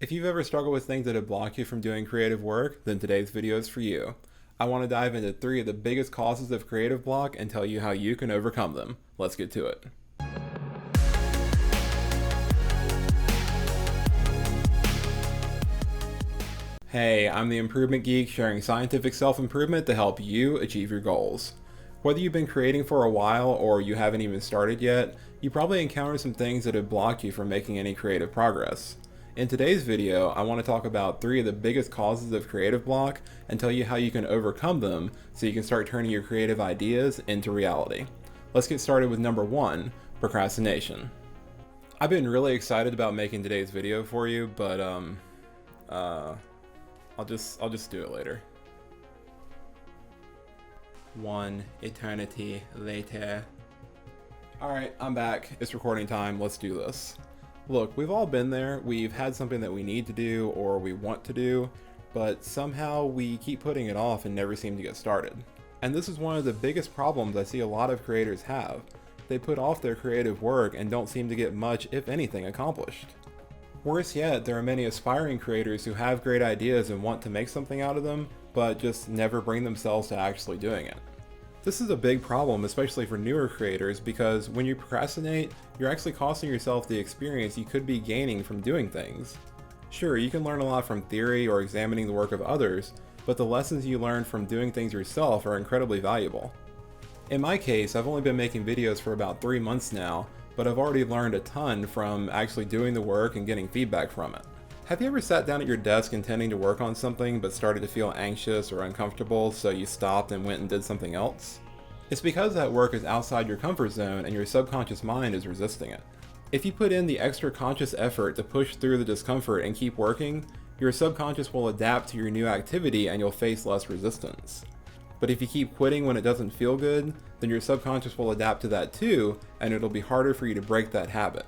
If you've ever struggled with things that have blocked you from doing creative work, then today's video is for you. I want to dive into 3 of the biggest causes of creative block and tell you how you can overcome them. Let's get to it. Hey, I'm the Improvement Geek, sharing scientific self-improvement to help you achieve your goals. Whether you've been creating for a while or you haven't even started yet, you probably encountered some things that have blocked you from making any creative progress. In today's video, I want to talk about 3 of the biggest causes of creative block and tell you how you can overcome them so you can start turning your creative ideas into reality. Let's get started with number 1, procrastination. I've been really excited about making today's video for you, but I'll just do it later. 1 eternity later. Alright, I'm back. It's recording time. Let's do this. Look, we've all been there. We've had something that we need to do or we want to do, but somehow we keep putting it off and never seem to get started. And this is one of the biggest problems I see a lot of creators have. They put off their creative work and don't seem to get much, if anything, accomplished. Worse yet, there are many aspiring creators who have great ideas and want to make something out of them, but just never bring themselves to actually doing it. This is a big problem, especially for newer creators, because when you procrastinate, you're actually costing yourself the experience you could be gaining from doing things. Sure, you can learn a lot from theory or examining the work of others, but the lessons you learn from doing things yourself are incredibly valuable. In my case, I've only been making videos for about 3 months now, but I've already learned a ton from actually doing the work and getting feedback from it. Have you ever sat down at your desk intending to work on something but started to feel anxious or uncomfortable, so you stopped and went and did something else? It's because that work is outside your comfort zone and your subconscious mind is resisting it. If you put in the extra conscious effort to push through the discomfort and keep working, your subconscious will adapt to your new activity and you'll face less resistance. But if you keep quitting when it doesn't feel good, then your subconscious will adapt to that too, and it'll be harder for you to break that habit.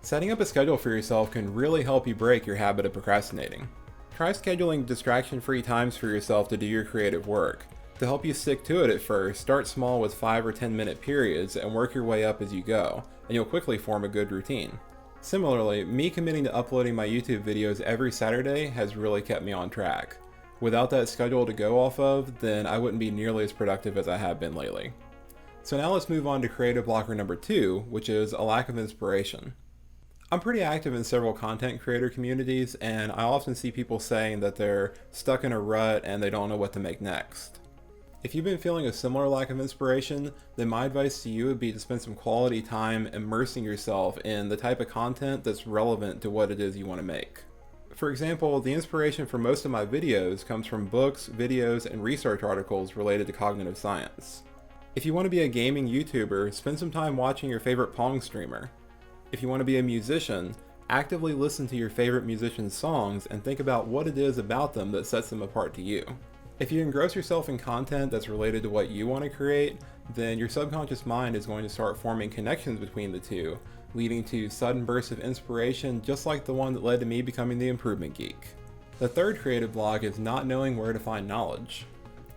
Setting up a schedule for yourself can really help you break your habit of procrastinating. Try scheduling distraction-free times for yourself to do your creative work. To help you stick to it at first, start small with 5 or 10 minute periods and work your way up as you go, and you'll quickly form a good routine. Similarly, me committing to uploading my YouTube videos every Saturday has really kept me on track. Without that schedule to go off of, then I wouldn't be nearly as productive as I have been lately. So now let's move on to creative blocker number 2, which is a lack of inspiration. I'm pretty active in several content creator communities, and I often see people saying that they're stuck in a rut and they don't know what to make next. If you've been feeling a similar lack of inspiration, then my advice to you would be to spend some quality time immersing yourself in the type of content that's relevant to what it is you want to make. For example, the inspiration for most of my videos comes from books, videos, and research articles related to cognitive science. If you want to be a gaming YouTuber, spend some time watching your favorite Pong streamer. If you want to be a musician, actively listen to your favorite musician's songs and think about what it is about them that sets them apart to you. If you engross yourself in content that's related to what you want to create, then your subconscious mind is going to start forming connections between the two, leading to sudden bursts of inspiration just like the one that led to me becoming the Improvement Geek. The third creative block is not knowing where to find knowledge.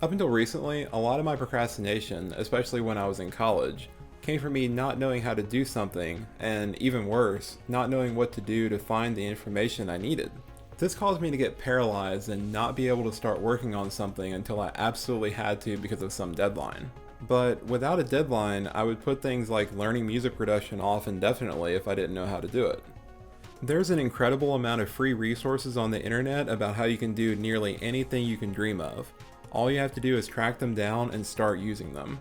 Up until recently, a lot of my procrastination, especially when I was in college, came from me not knowing how to do something, and even worse, not knowing what to do to find the information I needed. This caused me to get paralyzed and not be able to start working on something until I absolutely had to because of some deadline. But without a deadline, I would put things like learning music production off indefinitely if I didn't know how to do it. There's an incredible amount of free resources on the internet about how you can do nearly anything you can dream of. All you have to do is track them down and start using them.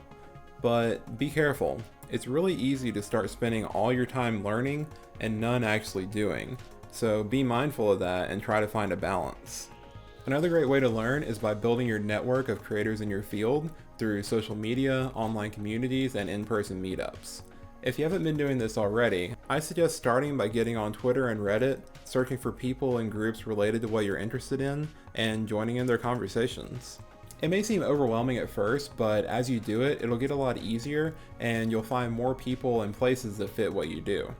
But be careful. It's really easy to start spending all your time learning and none actually doing, so be mindful of that and try to find a balance. Another great way to learn is by building your network of creators in your field through social media, online communities, and in-person meetups. If you haven't been doing this already, I suggest starting by getting on Twitter and Reddit, searching for people and groups related to what you're interested in, and joining in their conversations. It may seem overwhelming at first, but as you do it, it'll get a lot easier and you'll find more people and places that fit what you do.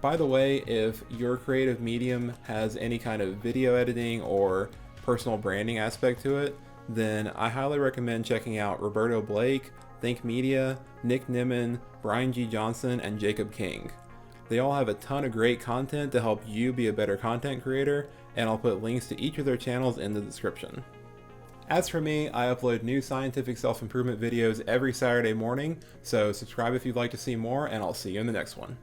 By the way, if your creative medium has any kind of video editing or personal branding aspect to it, then I highly recommend checking out Roberto Blake, Think Media, Nick Nimmin, Brian G. Johnson, and Jacob King. They all have a ton of great content to help you be a better content creator, and I'll put links to each of their channels in the description. As for me, I upload new scientific self-improvement videos every Saturday morning, so subscribe if you'd like to see more, and I'll see you in the next one.